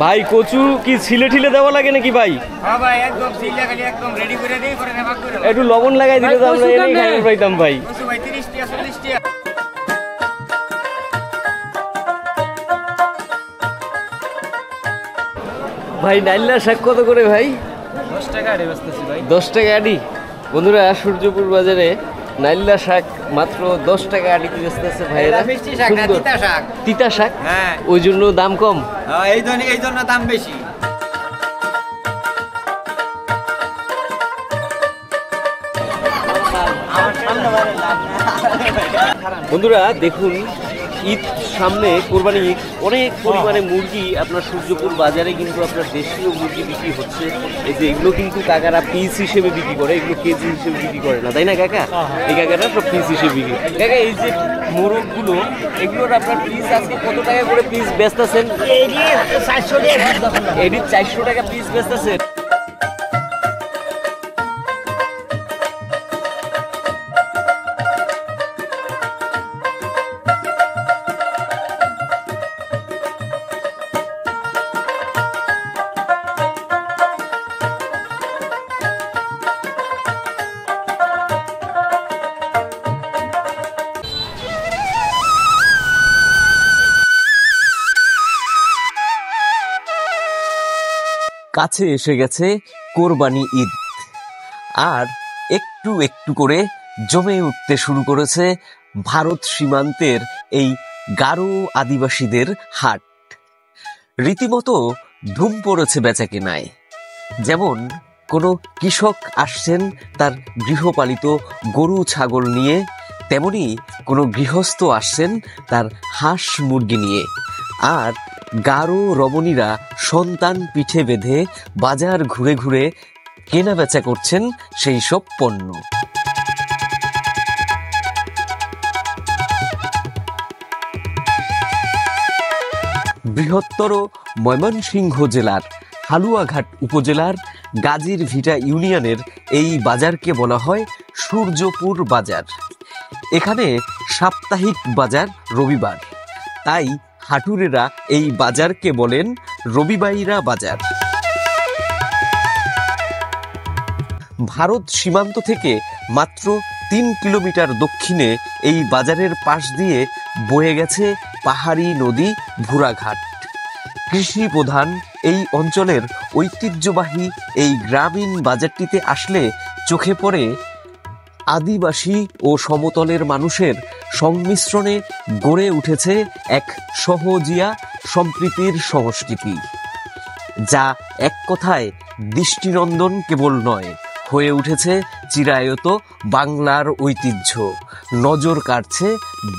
ভাই কচু কি ছিলে ঠিলে দেওয়া লাগে নাকি ভাই? হ্যাঁ ভাই, একদম ছিলে খালি একদম রেডি করে দেই, পরে ভাগ করে দাও। একটু লবণ লাগাই দিলে তো আমরা এনেই খাইতে পাইতাম ভাই। কচু ভাই 30 টাকা 40 টাকা। ভাই নাইলা শাক কত করে ভাই? 10 টাকা আড়ি বেচতেছি ভাই। 10 টাকা আড়ি। বন্ধুরা সূর্যপুর বাজারে নাইলা শাক মাত্র 10 টাকা আড়িতে বেচতেছে ভাইয়েরা। এটা মিষ্টি শাক না, তিতা শাক। তিতা শাক? হ্যাঁ। ওই জন্য দাম কম। হ্যাঁ, এই জন্য দাম বেশি। বন্ধুরা দেখুন, ঈদ সামনে, কোরবানি ঈদ, অনেক পরিমাণে মুরগি আপনার সূর্যপুর বাজারে কিন্তু আপনার দেশীয় মুরগি বিক্রি হচ্ছে। এই যে এগুলো কিন্তু কাকারা পিস হিসেবে বিক্রি করে, এগুলো কেজি হিসেবে বিক্রি করে না, তাই না কাকা? এই কাকারা সব পিস হিসেবে বিক্রি। কাকা এই যে মোরগগুলো, এগুলোর আপনার পিস আজকে কত টাকা করে পিস বেচতেছেন? এটি 400 টাকা পিস বেচতেছেন। কাছে এসে গেছে কোরবানি ঈদ, আর একটু একটু করে জমে উঠতে শুরু করেছে ভারত সীমান্তের এই গারো আদিবাসীদের হাট। রীতিমতো ধুম পড়েছে বেচাকেনায়। যেমন কোনো কৃষক আসছেন তার গৃহপালিত গরু ছাগল নিয়ে, তেমনি কোনো গৃহস্থ আসছেন তার হাঁস মুরগি নিয়ে। আর গারো রমণীরা সন্তান পিঠে বেঁধে বাজার ঘুরে ঘুরে কেনা বেচা করছেন সেই সব পণ্য। বৃহত্তর ময়মনসিংহ জেলার হালুয়াঘাট উপজেলার গাজীর ভিটা ইউনিয়নের এই বাজারকে বলা হয় সূর্যপুর বাজার। এখানে সাপ্তাহিক বাজার রবিবার, তাই হাটুরেরা এই বাজারকে বলেন রবিবাইরা বাজার। ভারত সীমান্ত থেকে মাত্র 3 কিলোমিটার দক্ষিণে এই বাজারের পাশ দিয়ে বয়ে গেছে পাহাড়ি নদী ভুরাঘাট। কৃষি প্রধান এই অঞ্চলের ঐতিহ্যবাহী এই গ্রামীণ বাজারটিতে আসলে চোখে পড়ে আদিবাসী ও সমতলের মানুষের সংমিশ্রণে গড়ে উঠেছে এক সহজিয়া সম্প্রীতির সংস্কৃতি, যা এক কথায় দৃষ্টিনন্দন কেবল নয়, হয়ে উঠেছে চিরায়ত বাংলার ঐতিহ্য, নজর কাড়ছে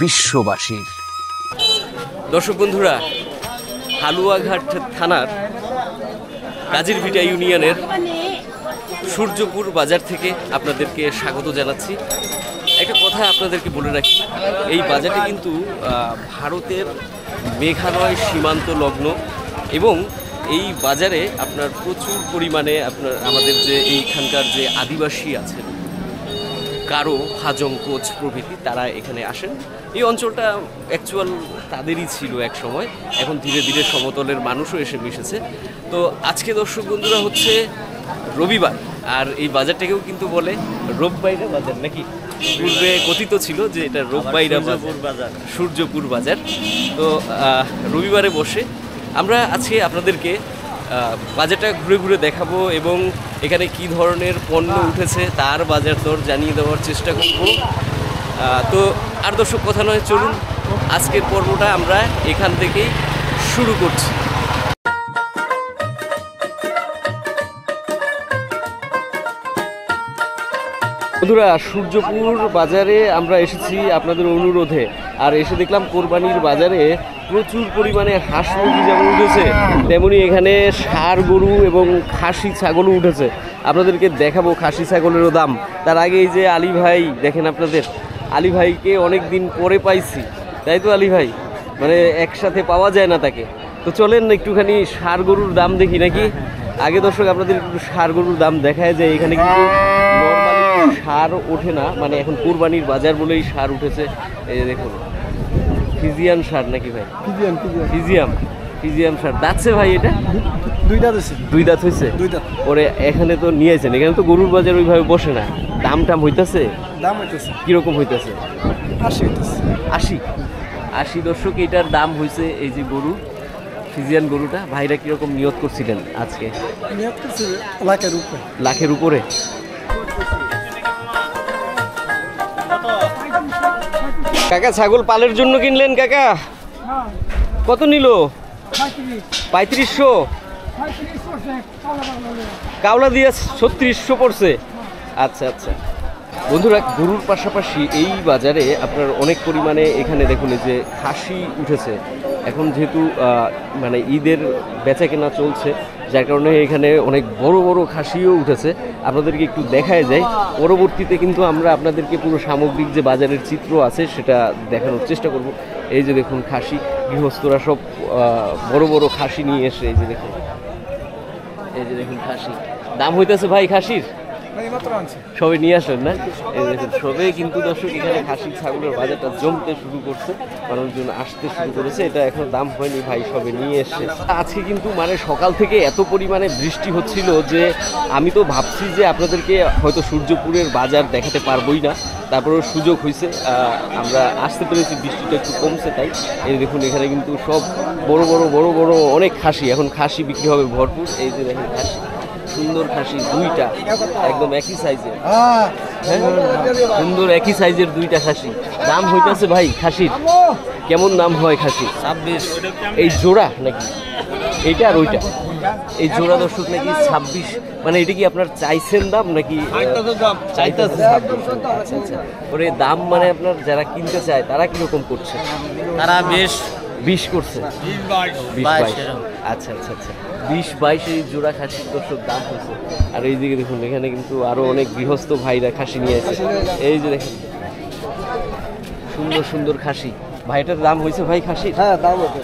বিশ্ববাসীর। দর্শক বন্ধুরা, হালুয়াঘাট থানার গাজীর ভিটা ইউনিয়নের সূর্যপুর বাজার থেকে আপনাদেরকে স্বাগত জানাচ্ছি। একটা কথা আপনাদেরকে বলে রাখি, এই বাজারটি কিন্তু ভারতের মেঘালয় সীমান্ত লগ্ন, এবং এই বাজারে আপনার প্রচুর পরিমাণে আপনার আমাদের যে এইখানকার যে আদিবাসী আছেন, গারো, হাজং, কোচ প্রভৃতি, তারা এখানে আসেন। এই অঞ্চলটা অ্যাকচুয়াল তাদেরই ছিল এক সময়, এখন ধীরে ধীরে সমতলের মানুষও এসে মিশেছে। তো আজকে দর্শক বন্ধুরা হচ্ছে রবিবার, আর এই বাজারটাকেও কিন্তু বলে রোববাইরা বাজার, নাকি? পূর্বে কথিত ছিল যে এটা রোববাইরা বাজার, সূর্যপুর বাজার। তো রবিবারে বসে আমরা আজকে আপনাদেরকে বাজারটা ঘুরে ঘুরে দেখাবো, এবং এখানে কি ধরনের পণ্য উঠেছে তার বাজার দর জানিয়ে দেওয়ার চেষ্টা করব। তো আর দর্শক কথা নয়, চলুন আজকের পর্বটা আমরা এখান থেকেই শুরু করছি। বন্ধুরা, সূর্যপুর বাজারে আমরা এসেছি আপনাদের অনুরোধে, আর এসে দেখলাম কোরবানির বাজারে প্রচুর পরিমাণে হাঁস মুরগি যেমন উঠেছে, তেমনি এখানে ষাঁড় গরু এবং খাসি ছাগলও উঠেছে। আপনাদেরকে দেখাবো খাসি ছাগলেরও দাম। তার আগে এই যে আলী ভাই দেখেন, আপনাদের আলী ভাইকে অনেক দিন পরে পাইছি, তাই তো আলী ভাই? মানে একসাথে পাওয়া যায় না তাকে। তো চলেন একটুখানি ষাঁড় গরুর দাম দেখি নাকি। আগে দর্শক আপনাদের একটু ষাঁড় গরুর দাম দেখায় যায়। এখানে কিন্তু নর্মালি ষাঁড় ওঠে না, মানে এখন কোরবানির বাজার বলেই ষাঁড় উঠেছে। এই যে দেখুন, ফিজিয়ান ষাঁড় নাকি ভাই? ফিজিয়াম। ফিজিয়ান সার দাঁতছে ভাই এটা? দুই দাঁত আছে। দুই দাঁত হয়েছে। দুই দাঁত। ওরে এখানে তো নিয়েছেন, এখানে তো গরুর বাজার ওইভাবে বসে না, দাম টাম হইতাছে? দাম হইতেছে কিরকম হইতাছে? 80 হইতেছে। 80 দর্শক এটার দাম হয়েছে। এই যে গরু, ফিজিয়ান গরুটা ভাইরা কিরকম নিয়ত করছিলেন আজকে? নিয়ত করছে লাখের উপরে। লাখের উপরে? কাকা ছাগল পালের জন্য কিনলেন কাকা? কত নিল? 3500। কাওলা দিয়ে 3600 পড়ছে। আচ্ছা আচ্ছা বন্ধুরা, গরুর পাশাপাশি এই বাজারে আপনার অনেক পরিমাণে এখানে দেখুন এই যে খাসি উঠেছে। এখন যেহেতু মানে ঈদের বেচা কেনা চলছে, যার কারণে এখানে অনেক বড় বড় খাসিও উঠেছে। আপনাদেরকে একটু দেখায় যায়, পরবর্তীতে কিন্তু আমরা আপনাদেরকে পুরো সামগ্রিক যে বাজারের চিত্র আছে সেটা দেখানোর চেষ্টা করব। এই যে দেখুন খাসি, গৃহস্থরা সব বড় বড় খাসি নিয়ে এসে এই যে দেখুন, এই যে দেখুন খাসি দাম হইতেছে ভাই খাসির সবে নিয়ে আসেন না? এই দেখুন সবে কিন্তু দর্শক এখানে খাসি ছাগলের বাজারটা জমতে শুরু করছে, মানুষজন আসতে শুরু করেছে। এটা এখন দাম হয়নি ভাই, সবে নিয়ে এসছে। আজকে কিন্তু মানে সকাল থেকে এত পরিমাণে বৃষ্টি হচ্ছিল যে আমি তো ভাবছি যে আপনাদেরকে হয়তো সূর্যপুরের বাজার দেখাতে পারবোই না, তারপরেও সুযোগ হয়েছে, আমরা আসতে পেরেছি, বৃষ্টিটা একটু কমছে তাই। এই দেখুন এখানে কিন্তু সব বড় বড় বড় বড় অনেক খাসি, এখন খাসি বিক্রি হবে ভরপুর। এই যে দেখেন খাসি, সুন্দর খাসি দুইটা, একদম একই সাইজের, সুন্দর একই সাইজের দুইটা খাসি। দাম হইতেছে ভাই খাসির কেমন দাম হয়? খাসি 26। এই জোড়া নাকি এইটা আর ওইটা? এই জোড়া দর্শক নাকি 26। মানে এটা কি আপনার চাইছেন দাম নাকি? চাইতেছে 26। আচ্ছা আচ্ছা, ওরে দাম মানে আপনার যারা কিনতে চায় তারা কিরকম করছে? তারা 20 করছে, 20-22। আচ্ছা আচ্ছা আচ্ছা, 20-22 এই জোড়া খাসির দর্শক দাম হয়েছে। আর এই দিকে দেখুন এখানে কিন্তু আরো অনেক গৃহস্থ ভাইরা খাসি নিয়ে এসেছে। এই যে দেখেন সুন্দর সুন্দর খাসি। ভাই এটার দাম হয়েছে ভাই খাসির? হ্যাঁ দাম হইছে।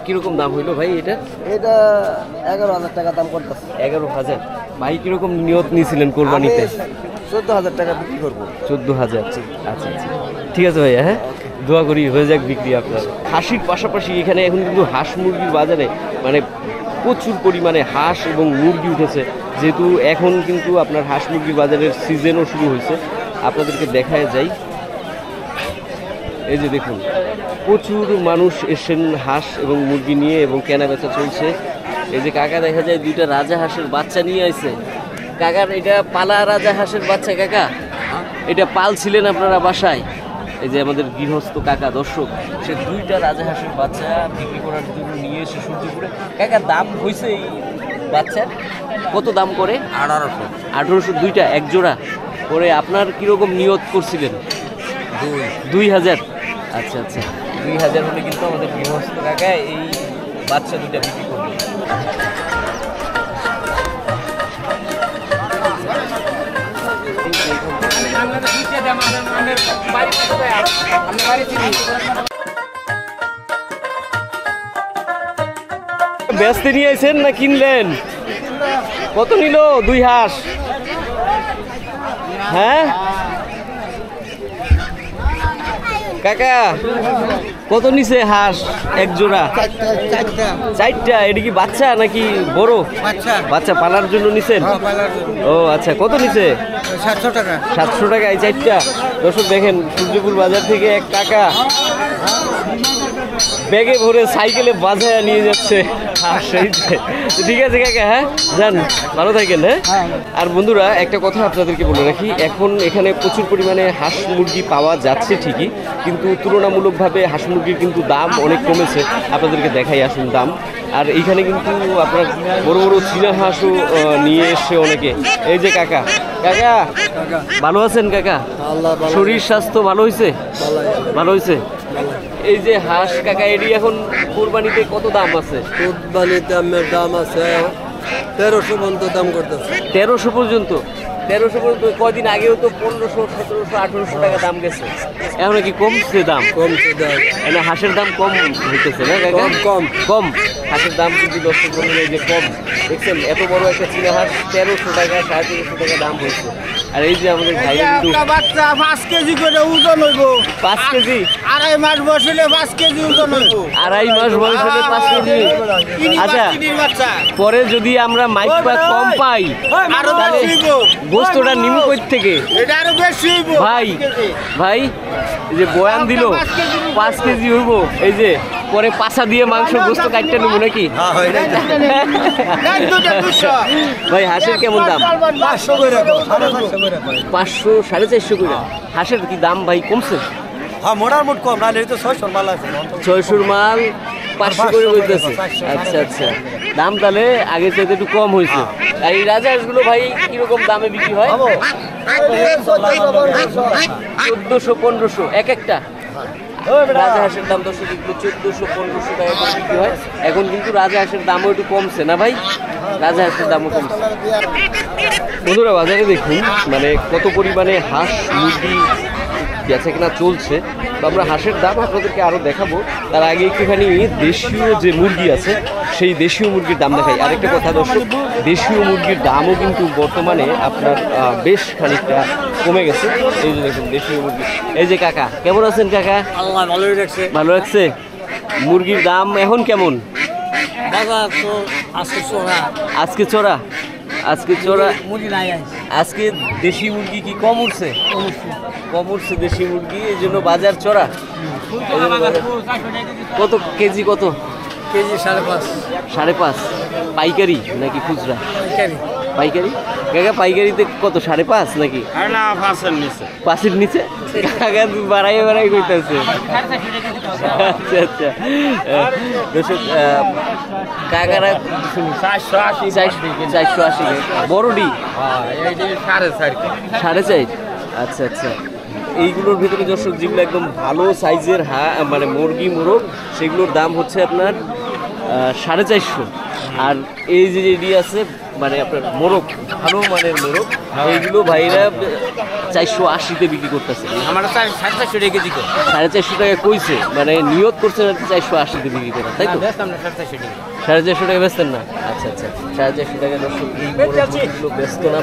কিরকম দাম হইলো ভাই এটা? এটা 11,000 টাকা দাম করতেছে। 11,000। ভাই কিরকম নিয়ত নিয়েছিলেন কোরবানিতে? 14,000 টাকা বিক্রি করবো। 14,000। আচ্ছা আচ্ছা ঠিক আছে ভাইয়া, হ্যাঁ দোয়া করি হয়ে যাক বিক্রি আপনার। খাসির পাশাপাশি এখানে এখন কিন্তু হাঁস মুরগির বাজারে মানে প্রচুর পরিমাণে হাঁস এবং মুরগি উঠেছে, যেহেতু এখন কিন্তু আপনার হাঁস মুরগির বাজারের সিজনও শুরু হয়েছে। আপনাদেরকে দেখায় যাই, এই যে দেখুন প্রচুর মানুষ এসেছেন হাঁস এবং মুরগি নিয়ে এবং কেনা বেচা চলছে। এই যে কাকা দেখা যায় দুইটা রাজা হাঁসের বাচ্চা নিয়ে আসছে। কাকার এটা পালা রাজা হাঁসের বাচ্চা? কাকা এটা পালছিলেন আপনারা বাসায়? এই যে আমাদের গৃহস্থ কাকা দর্শক, সে দুইটা রাজা হাঁসের বাচ্চা বিক্রি করার জন্য নিয়ে এসে সূর্যপুরে। কাকা দাম হয়েছে এই বাচ্চার? কত দাম করে? 1800 দুইটা, এক জোড়া করে। আপনার কিরকম নিয়ত করছিলেন? 2000। আচ্ছা আচ্ছা, 2000 হলে কিন্তু আমাদের গৃহস্থ কাকা এই বাচ্চা দুইটা বিক্রি করবে। বেচতে নিয়ে আইছেন না কিনলেন? কত নিল দুই হাঁস? হ্যাঁ কাকা কত নিছে হাঁস এক জোড়া? 4টা। এটা কি বাচ্চা নাকি বড়? বাচ্চা পালার জন্য নিছেন? ও আচ্ছা, কত নিছে? 700 টাকা। 700 টাকা এই 4টা। দর্শক দেখেন সূর্যপুর বাজার থেকে এক কাকা ব্যাগে ভরে সাইকেলে বাজায় নিয়ে যাচ্ছে হাঁস। ঠিক আছে কাকা, হ্যাঁ যান, ভালো থাকেন। হ্যাঁ আর বন্ধুরা একটা কথা আপনাদেরকে বলে রাখি, এখন এখানে প্রচুর পরিমাণে হাঁস মুরগি পাওয়া যাচ্ছে ঠিকই, কিন্তু তুলনামূলকভাবে হাঁস মুরগির কিন্তু দাম অনেক কমেছে। আপনাদেরকে দেখাই আসুন দাম। আর এইখানে কিন্তু আপনার বড় বড় চীনা হাঁসও নিয়ে এসছে অনেকে। এই যে কাকা, কাকা ভালো আছেন কাকা? শরীর স্বাস্থ্য ভালো হয়েছে? ভালো হয়েছে। এই যে হাঁস কাকা, এটি এখন কোরবানিতে কত দাম আছে? কোরবানিতে আমার দাম আছে 1300 পর্যন্ত দাম করতেছে। 1300 পর্যন্ত? 1300 পর্যন্ত? কয়দিন আগেও তো 1500, 1700, 1800 টাকা দাম গেছে। এখন কি কমছে দাম? কমছে দাম। মানে হাঁসের দাম কম হইতেছে না কাকা? কম কম হাঁসের দাম কিন্তু দর্শক বন্ধুরা এই যে কম দেখছেন। এত বড় একটা চীনা হাঁস 1300 টাকা, 1350 টাকা দাম হয়েছে। আর এই যে আমাদের ভাই কিন্তু একটা বাচ্চা 5 কেজি করে ওজন হইব 5 কেজি, আড়াই মাস বসলে 5 কেজি ওজন হইব। 2.5 মাস বয়স হলে 5 কেজি। আচ্ছা, চিনির বাচ্চা পরে যদি আমরা মাইক পা কম পাই আরো বেশি হইব, গোস্তটা নিমু কই থেকে? এটা আরো বেশি হইব ভাই 5 কেজি। ভাই এই যে বয়ান দিল 5 কেজি হইব, এই যে পরে পাছা দিয়ে মাংস গোস্ত কাটতে নেবো নাকি? দেখ দুটো 200 ভাই হাঁসের কেমন দাম? 500 করে রাখো, 550 করে রাখো। 500 450 করে। হাঁসের কি দাম ভাই কমছে? হ্যাঁ মোটামুটি কম, নাহলে এই তো 600 মাল আছে। 600 মাল 500 করে বলতেছে। আচ্ছা আচ্ছা, দাম তাহলে আগে চাইতে একটু কম হয়েছে। আর এই রাজহাঁসগুলো ভাই কিরকম দামে বিক্রি হয়? 1400-1500 এক একটা। রাজহাঁসের দাম 1400-1500 টাকা করে বিক্রি হয়। এখন কিন্তু রাজহাঁসের দামও একটু কমছে না ভাই? রাজহাঁসের দামও কমছে। বন্ধুরা বাজারে দেখুন মানে কত পরিমাণে হাঁস মুরগি বেচা কেনা চলছে। তো আমরা হাঁসের দাম আপনাদেরকে আরও দেখাবো, তার আগে একটুখানি দেশীয় যে মুরগি আছে সেই দেশীয় মুরগির দাম দেখাই। আরেকটা কথা দর্শক, দেশীয় মুরগির দামও কিন্তু বর্তমানে আপনার বেশ খানিকটা কমে গেছে। এই যে দেখুন দেশীয় মুরগি। এই যে কাকা কেমন আছেন কাকা? আল্লাহ ভালোই রাখছে। ভালো লাগছে। মুরগির দাম এখন কেমন? বাজার তো আজকে চড়া, আজকে চড়া, আজকে চড়া। মুড়ি নাই আজকে দেশি মুরগি কি কম উঠছে? কম উঠছে দেশি মুরগি, এই জন্য বাজার চড়া। এই জন্য বাজার- কত কেজি? কত কেজি 5.5 5.5? পাইকারি নাকি খুচরা? পাইকারি। কাকা পাইকারিতে কত 5.5 নাকি? না 5 এর নিচে 5-এর নিচে? কাকা বাড়াই বাড়াই করতেছে। আচ্ছা আচ্ছা দর্শক, কাকারা 480 বড়ডি 4.5। আচ্ছা আচ্ছা, এইগুলোর ভিতরে দর্শক যেগুলো একদম ভালো সাইজের মানে মুরগি মোরগ, সেগুলোর দাম হচ্ছে আপনার 450। আর এই যে যেটি আছে মানে আপনার মোরগ, ভালো মানের মোরগ, এইগুলো ভাইরা 480-তে বিক্রি করতেছে। আমার 450 টাকা কেজি কো 450 টাকা কইছে, মানে নিয়ত করছে 480-তে বিক্রি করে, তাই তো? আমরা 450 টাকা 450 টাকা বেচতেন না? আচ্ছা আচ্ছা, 450 টাকা দর্শক এই মোরগগুলো বেচতো না।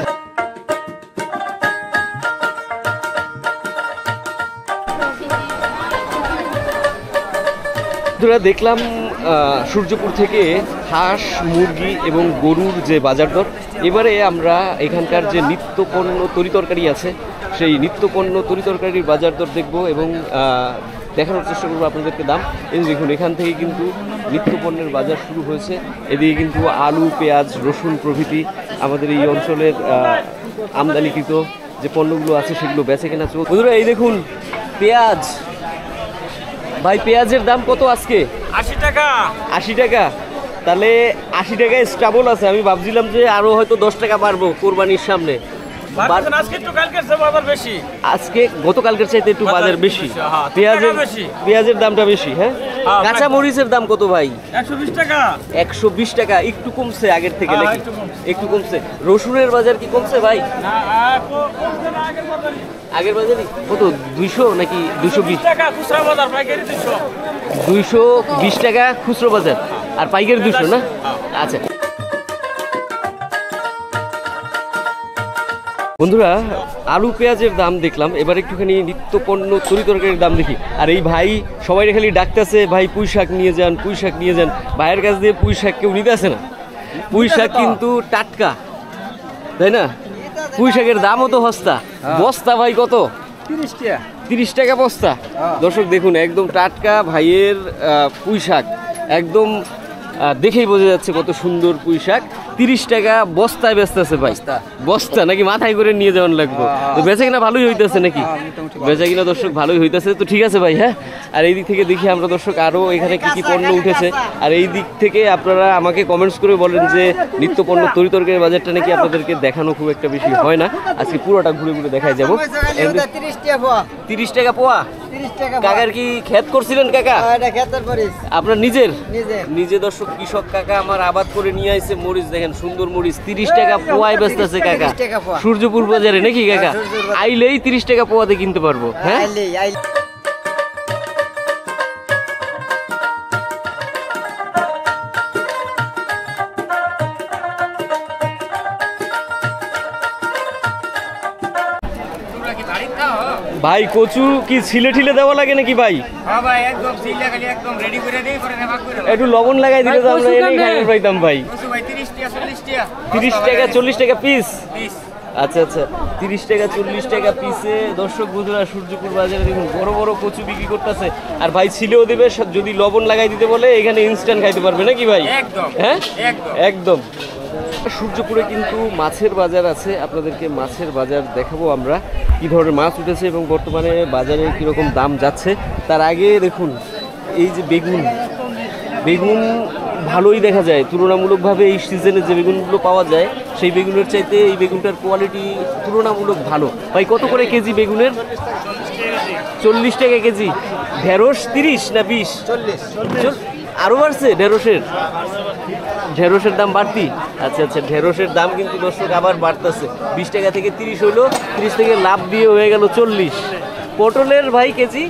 দেখলাম সূর্যপুর থেকে হাঁস মুরগি এবং গরুর যে বাজার দর। এবারে আমরা এখানকার যে নিত্যপণ্য তরিতরকারি আছে সেই নিত্যপণ্য তরিতরকারির বাজার দর দেখব এবং দেখানোর চেষ্টা করবো আপনাদেরকে দাম। এই দেখুন এখান থেকে কিন্তু নিত্যপণ্যের বাজার শুরু হয়েছে। এদিকে কিন্তু আলু পেঁয়াজ রসুন প্রভৃতি আমাদের এই অঞ্চলের আমদানিকৃত যে পণ্যগুলো আছে সেগুলো বেচে কেনা চলছে। বন্ধুরা এই দেখুন পেঁয়াজ, ভাই পেঁয়াজের দাম কত আজকে? 80 টাকা 80 টাকা। তাহলে 80 টাকায় স্টাবল আছে। আমি ভাবছিলাম যে আরো হয়তো 10 টাকা বাড়বো কোরবানির সামনে। আজকে একটু কালকের চেয়ে বাজার বেশি, আজকে গতকালকের চাইতে একটু বাজার বেশি। হ্যাঁ, পেঁয়াজের টাকা বেশি। পেঁয়াজের দামটা বেশি। হ্যাঁ, হ্যাঁ, কাঁচা মরিচের দাম কত ভাই? 120 টাকা 120 টাকা। একটু কমছে আগের থেকে হ্যাঁ, নাকি? একটু কমছে। একটু কমছে। রসুনের বাজার কি কমছে ভাই? না কমছে না আগের বাজারে আগের বাজারই কত? 200 নাকি 220 টাকা খুচরা বাজার পাইকারি 200 220 টাকা খুচরো বাজার আর পাইকারি 200 না? আচ্ছা বন্ধুরা, আলু পেঁয়াজের দাম দেখলাম, এবার একটুখানি নিত্যপণ্য তরিতরকারির দাম দেখি। আর এই ভাই সবাই খালি ডাকতেছে ভাই পুঁই শাক নিয়ে যান, পুঁই শাক নিয়ে যান। ভাইয়ের কাছ দিয়ে পুঁই শাক কেউ নিতে আসে না। পুঁই শাক কিন্তু টাটকা, তাই না? পুঁই শাকের দামও তো সস্তা। বস্তা ভাই কত? 30 টাকা 30 টাকা বস্তা। দর্শক দেখুন একদম টাটকা ভাইয়ের পুঁই শাক, একদম দেখেই বোঝা যাচ্ছে কত সুন্দর পুঁই শাক। 30 টাকা বস্তায় বেচতেছে ভাই। বস্তা নাকি মাথায় করে নিয়ে যাওয়ার লাগবে? তো বেচা কিনা ভালোই হইতেছে নাকি? বেচা কিনা দর্শক ভালোই হইতেছে। তো ঠিক আছে ভাই। হ্যাঁ, আর এই দিক থেকে দেখি আমরা দর্শক আরও এখানে কি কি পণ্য উঠেছে। আর এই দিক থেকে আপনারা আমাকে কমেন্টস করে বলেন যে নিত্য পণ্য তরিতরকারির বাজারটা নাকি আপনাদেরকে দেখানো খুব একটা বেশি হয় না। আজকে পুরোটা ঘুরে ঘুরে দেখাই যাবো। 30 টাকা পোয়া। কাকার কি ক্ষেত করছিলেন কাকা? আপনার নিজের? নিজে দর্শক কৃষক কাকা আমার আবাদ করে নিয়ে আইছে মরিচ। দেখেন সুন্দর মরিচ 30 টাকা পোয়ায় বেচতেছে কাকা সূর্যপুর বাজারে নাকি কাকা? আইলেই 30 টাকা পোয়াতে কিনতে পারবো। হ্যাঁ, বাড়ির খাও ভাই কচু কি ছিলে ঠিলে দেওয়া লাগে নাকি ভাই? হ্যাঁ ভাই একদম সিল লাগালি একদম রেডি করে দেই পরে ভাগ করে একটু লবণ লাগাই দিলে তো আমরা এনেই খাইতে পাইতাম ভাই। কচু ভাই 30 টাকা 40 টাকা 30 টাকা 40 টাকা পিস। পিস আচ্ছা আচ্ছা, 30 টাকা 40 টাকা পিসে দর্শক বন্ধুরা সূর্যপুর বাজারে দেখুন বড় বড় কচু বিক্রি করতেছে। আর ভাই ছিলেও দেবে, যদি লবণ লাগাই দিতে বলে এখানে ইনস্ট্যান্ট খাইতে পারবে নাকি ভাই? একদম হ্যাঁ একদম একদম। সূর্যপুরে কিন্তু মাছের বাজার আছে, আপনাদেরকে মাছের বাজার দেখাবো আমরা, কি ধরনের মাছ উঠেছে এবং বর্তমানে বাজারে কীরকম দাম যাচ্ছে। তার আগে দেখুন এই যে বেগুন, বেগুন ভালোই দেখা যায় তুলনামূলকভাবে। এই সিজনে যে বেগুনগুলো পাওয়া যায় সেই বেগুনের চাইতে এই বেগুনটার কোয়ালিটি তুলনামূলক ভালো। ভাই কত করে কেজি বেগুনের? 40 টাকা কেজি। ঢেঁড়স 30 না 20? 40। আরও বাড়ছে ঢেঁড়সের? ঢেঁড়সের দাম বাড়তি? আচ্ছা আচ্ছা, ঢেঁড়সের দাম কিন্তু দর্শক আবার বাড়তেছে। 20 টাকা থেকে 30 হইলো, 30 থেকে লাভ দিয়ে হয়ে গেল 40। পটলের ভাই কেজি?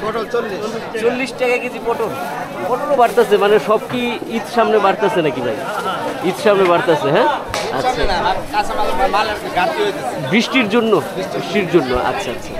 40 টাকা কেজি পটল। পটলও বাড়তেছে, মানে সব কি ঈদ সামনে বাড়তেছে নাকি ভাই? ঈদ সামনে বাড়তেছে, হ্যাঁ আচ্ছা। বৃষ্টির জন্য? বৃষ্টির জন্য, আচ্ছা আচ্ছা।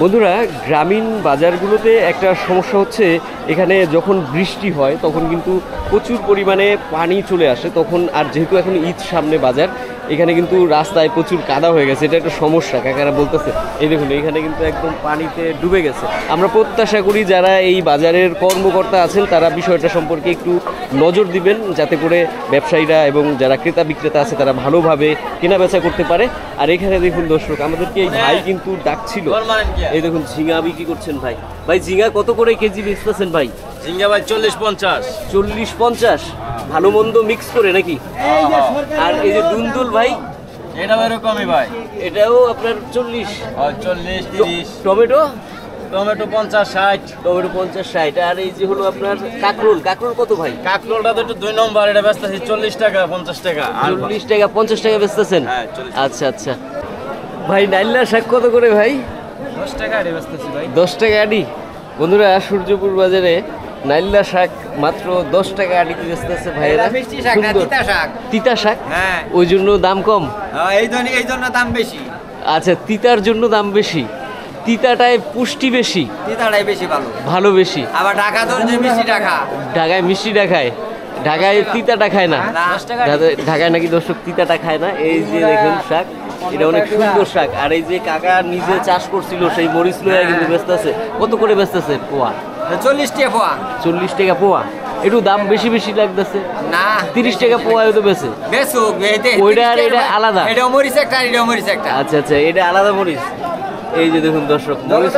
বন্ধুরা গ্রামীণ বাজারগুলোতে একটা সমস্যা হচ্ছে, এখানে যখন বৃষ্টি হয় তখন কিন্তু প্রচুর পরিমাণে পানি চলে আসে তখন। আর যেহেতু এখন ঈদ সামনে বাজার, এখানে কিন্তু রাস্তায় প্রচুর কাদা হয়ে গেছে, এটা একটা সমস্যা কাকারা বলতেছে। এই দেখুন এখানে কিন্তু একদম পানিতে ডুবে গেছে। আমরা প্রত্যাশা করি যারা এই বাজারের কর্মকর্তা আছেন তারা বিষয়টা সম্পর্কে একটু নজর দিবেন, যাতে করে ব্যবসায়ীরা এবং যারা ক্রেতা বিক্রেতা আছে তারা ভালোভাবে কেনাবেচা করতে পারে। আর এখানে দেখুন দর্শক আমাদেরকে এই ভাই কিন্তু ডাকছিল, এই দেখুন ঝিঙা বিক্রি করছেন ভাই। ভাই ঝিঙা কত করে কেজি বেচতেছেন ভাই? ঝিঙ্গা ভাই 40-50। 40-50 ভালো মন্দ মিক্স করে নাকি? আর এই যে দুন্দুল ভাই, এটাও এরকমই ভাই, এটাও আপনার 40? 40-30। টমেটো? টমেটো 50-60। টমেটো 50-60। আর এই যে হলো আপনার কাকরোল, কাকরোল কত ভাই? কাকরোলটা তো একটু 2 নম্বর, এটা বেচতেছি 40 টাকা 50 টাকা। 40 টাকা 50 টাকা বেচতেছেন? হ্যাঁ 40। আচ্ছা আচ্ছা। ভাই নাইলা শাক কত করে ভাই? 10 টাকা এটা বেচতেছি ভাই। 10 টাকা আড়ি। বন্ধুরা সূর্যপুর বাজারে নাইলা শাক মাত্র 10 টাকা আড়িতে বেচতেছে ভাইয়েরা। মিষ্টি শাক না সুন্দর। তিতা শাক? তিতা শাক? হ্যাঁ ওই জন্য দাম কম? এই জন্য দাম বেশি। আচ্ছা, তিতার জন্য দাম বেশি। তিতাটায় পুষ্টি বেশি, তিতাটাই বেশি ভালো। ভালো বেশি। আবার ঢাকা তো যে মিষ্টি ঢাকা, ঢাকায় মিষ্টিটা খায়, ঢাকায় তিতাটা খায় না। ঢাকায় নাকি দর্শক তিতাটা খায় না। এই যে দেখুন শাক, এটা অনেক সুন্দর শাক। আর এই যে কাকা নিজে চাষ করছিল সেই মরিচ লইয়া কিন্তু বেচতেছে। কত করে বেচতেছে পোয়া? 40 টাকা পোয়া। 40 টাকা পোয়া। একটু দাম বেশি বেশি লাগতেছে না 30 টাকা পোয়া তো বেচে। বেসুক ওইটা আর এটা আলাদা? এটাও মরিচ একটা আর এটাও মরিচ একটা। আচ্ছা আচ্ছা, এটা আলাদা মরিচ। এই যে দেখুন দর্শক মরিচ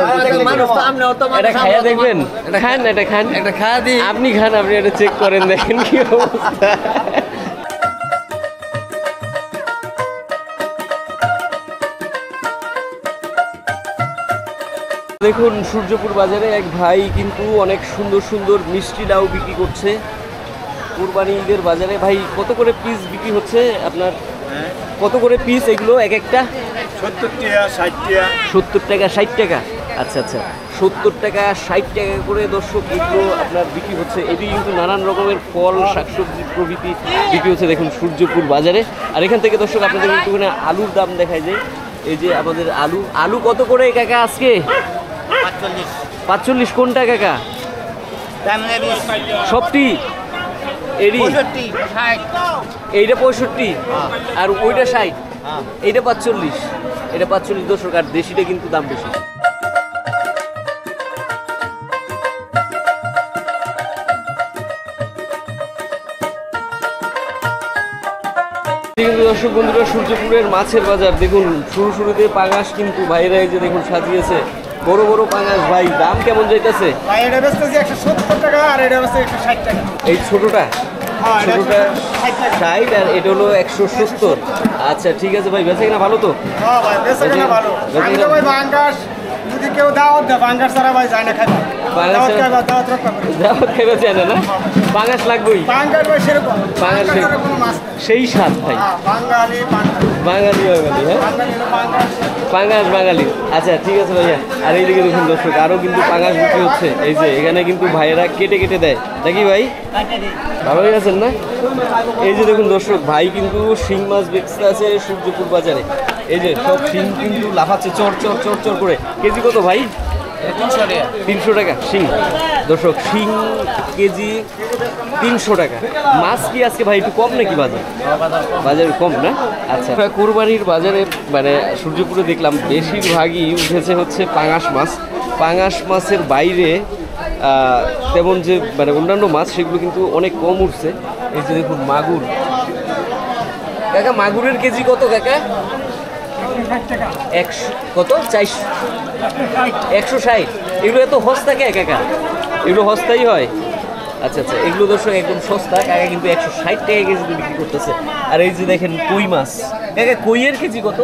মানুষ তো আমনে অত এটা খাইয়া দেখবেন? খান না, এটা খান, একটা খাওয়া দিই। আপনি খান, আপনি এটা চেক করেন, দেখেন কি অবস্থা। দেখুন সূর্যপুর বাজারে এক ভাই কিন্তু অনেক সুন্দর সুন্দর মিষ্টি লাউ বিক্রি করছে কুরবানি ঈদের বাজারে। ভাই কত করে পিস বিক্রি হচ্ছে আপনার? কত করে পিস এগুলো এক একটা? 70 টাকা 60 টাকা। 70 টাকা 60 টাকা। আচ্ছা আচ্ছা, 70 টাকা 60 টাকা করে দর্শক এগুলো আপনার বিক্রি হচ্ছে। এটি কিন্তু নানান রকমের ফল শাকসবজি প্রভৃতি বিক্রি হচ্ছে দেখুন সূর্যপুর বাজারে। আর এখান থেকে দর্শক আপনাদের কিন্তু আলুর দাম দেখায় যায়। এই যে আমাদের আলু, আলু কত করে কাকা আজকে? 45। কোনটা কাকা? সবটি এডি? এইটা 65 আর ওইটা 60, এইটা 45। এটা 45 দর্শক। আর দেশিটা কিন্তু দাম বেশি। কিন্তু দর্শক বন্ধুরা সূর্যপুরের মাছের বাজার দেখুন, শুরুতে পাঙাশ কিন্তু ভাইরা এই যে দেখুন সাজিয়েছে, বড় বড় পাঙাশ। ভাই দাম কেমন যাইতেছে? ভাই এটা বেচতেছি 170 টাকা আর এটা বেচতে 160 টাকা। এই ছোটটা? হ্যাঁ, এটা ছোটটা 60 টাকা। 60 আর এটা হলো 170। আচ্ছা ঠিক আছে ভাই, বেচা কিনা ভালো তো? হ্যাঁ ভাই বেচা কিনা ভালো। আমি তো ভাই বাঙ্গাস যদি কেউ দাওয়াত দেয়, বাঙ্গাস ছাড়া ভাই যায় না খাইতে। বাঙ্গাস ছাড়া? দাওয়াত রক্ষা করি। দাওয়াত খাইতে চায় না? পাঙাশ লাগবেই। বাঙ্গাস ভাই সেরকম বাঙালি বাঙ্গাস ছাড়া কোনো মাছ নেই। সেই স্বাদ ভাই, হ্যাঁ বাঙালি বাঙ্গাস বাঙালি হয়ে গেল। হ্যাঁ বাঙালি হলো বাঙ্গাস পাঙ্গাস বাঙালি। আচ্ছা ঠিক আছে ভাইয়া। আর এইদিকে দেখুন দর্শক আরও কিন্তু পাঙ্গাস বিক্রি হচ্ছে। এই যে এখানে কিন্তু ভাইয়েরা কেটে কেটে দেয় নাকি ভাই? ভালোই আছেন না? এই যে দেখুন দর্শক ভাই কিন্তু শিং মাছ বেচতে আছে সূর্যপুর বাজারে। এই যে সব শিং কিন্তু লাফাচ্ছে চর চর চর চর করে। কেজি কত ভাই? 300 টাকা শিং। দর্শক শিং কেজি 300 টাকা। মাছ কি আজকে ভাই একটু কম নাকি বাজার কম না? আচ্ছা কোরবানির বাজারে মানে সূর্যপুরে দেখলাম বেশিরভাগই উঠেছে হচ্ছে পাঙাশ মাছ। পাঙাশ মাছের বাইরে তেমন যে মানে অন্যান্য মাছ সেগুলো কিন্তু অনেক কম উঠছে। এই যে দেখুন মাগুর। কাকা মাগুরের কেজি কত কাকা? 100 কত? 160। এগুলো এত সস্তা কে কাকা? এগুলো সস্তাই হয়? আচ্ছা আচ্ছা এগুলো দর্শক একদম সস্তা। কাকা কিন্তু 160 টাকা কেজি বিক্রি করতেছে। আর এই যে দেখেন কই মাছ। কাকা কইয়ের কেজি কত?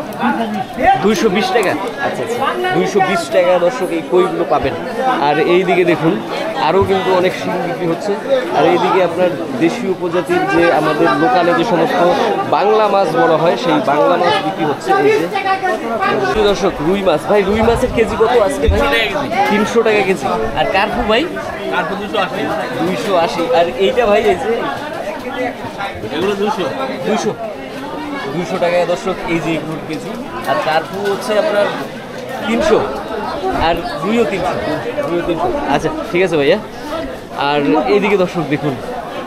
220 টাকা। আচ্ছা আচ্ছা 220 টাকা দর্শক এই কইগুলো পাবেন। আর এই দিকে দেখুন আরও কিন্তু অনেক শিং বিক্রি হচ্ছে। আর এইদিকে আপনার দেশীয় প্রজাতির যে আমাদের লোকালে যে সমস্ত বাংলা মাছ বলা হয় সেই বাংলা মাছ বিক্রি হচ্ছে। এই যে দর্শক রুই মাছ। ভাই রুই মাছের কেজি কত আজকে? 300 টাকা কেজি। আর কার্পু ভাই? 280। আর এইটা ভাই এই যে এগুলো 200 টাকায় দর্শক এই যে এগুলোর কেজি। আর কার্পু হচ্ছে আপনার 300। আর রুইও 300। আচ্ছা ঠিক আছে ভাইয়া। আর এইদিকে দর্শক দেখুন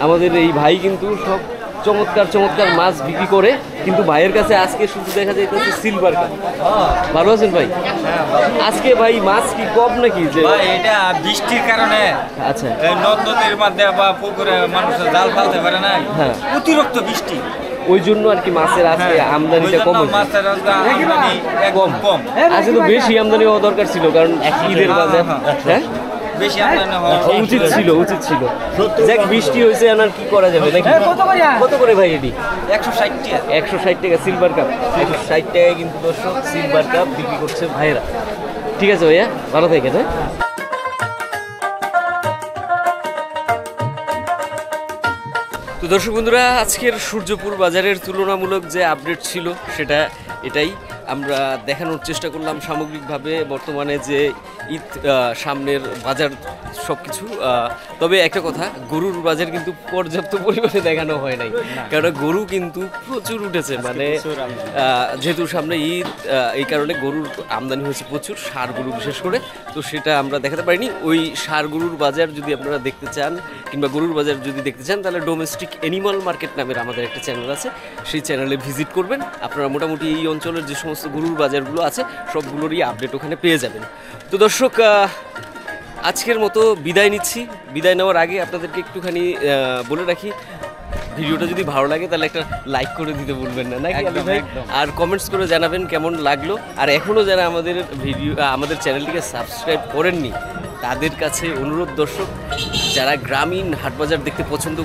আমাদের এই ভাই কিন্তু সব চমৎকার চমৎকার মাছ বিক্রি করে। কিন্তু ভাইয়ের কাছে আজকে শুধু দেখা যায় সিলভার কাপ। ভালো আছেন ভাই? আজকে ভাই মাছ কি কম নাকি? যে এটা বৃষ্টির কারণে আচ্ছা নদ নদীর মধ্যে বা পুকুরে মানুষের জাল ফেলতে পারে না, হ্যাঁ অতিরিক্ত বৃষ্টি, ওই জন্য আর কি মাছের আজকে আমদানিটা কম হয়েছে। মাছের আমদানি একদম কম। আজকে তো বেশি আমদানি হওয়া দরকার ছিল কারণ ঈদের বাজার। হ্যাঁ বেশি আমদানি হওয়া উচিত ছিল। দেখ বৃষ্টি হয়েছে আর কি করা যাবে নাকি? কত করে ভাই এটি? 160 টাকা। 160 টাকা সিলভার কাপ। 160 টাকায় কিন্তু দর্শক সিলভার কাপ বিক্রি করছে ভাইয়েরা। ঠিক আছে ভাইয়া ভালো থাকেন। হ্যাঁ তো দর্শক বন্ধুরা আজকের সূর্যপুর বাজারের তুলনামূলক যে আপডেট ছিল সেটা এটাই আমরা দেখানোর চেষ্টা করলাম সামগ্রিকভাবে বর্তমানে যে ঈদ সামনের বাজার সব কিছু। তবে একটা কথা, গরুর বাজার কিন্তু পর্যাপ্ত পরিমাণে দেখানো হয় নাই, কারণ গরু কিন্তু প্রচুর উঠেছে। মানে যেহেতু সামনে ঈদ এই কারণে গরুর আমদানি হয়েছে প্রচুর, ষাঁড় গরু বিশেষ করে। তো সেটা আমরা দেখাতে পারিনি। ওই ষাঁড় গরুর বাজার যদি আপনারা দেখতে চান কিংবা গরুর বাজার যদি দেখতে চান তাহলে ডোমেস্টিক অ্যানিমাল মার্কেট নামের আমাদের একটা চ্যানেল আছে, সেই চ্যানেলে ভিজিট করবেন। আপনারা মোটামুটি এই অঞ্চলের যে সমস্ত গরুর বাজারগুলো আছে সবগুলোরই আপডেট ওখানে পেয়ে যাবেন। তো দর্শক আজকের মতো বিদায় নিচ্ছি। বিদায় নেওয়ার আগে আপনাদেরকে একটুখানি বলে রাখি, ভিডিওটা যদি ভালো লাগে তাহলে একটা লাইক করে দিতে ভুলবেন না নাকি আলী ভাই? আর কমেন্টস করে জানাবেন কেমন লাগলো। আর এখনও যারা আমাদের চ্যানেলটিকে সাবস্ক্রাইব করেননি তাদের কাছে অনুরোধ দর্শক, যারা গ্রামীণ হাটবাজার দেখতে পছন্দ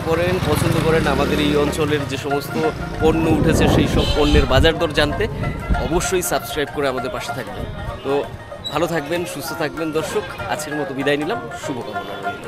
করেন আমাদের এই অঞ্চলের যে সমস্ত পণ্য উঠেছে সেই সব পণ্যের বাজার দর জানতে, অবশ্যই সাবস্ক্রাইব করে আমাদের পাশে থাকবেন। তো ভালো থাকবেন, সুস্থ থাকবেন দর্শক। আজকের মতো বিদায় নিলাম, শুভকামনা রইল।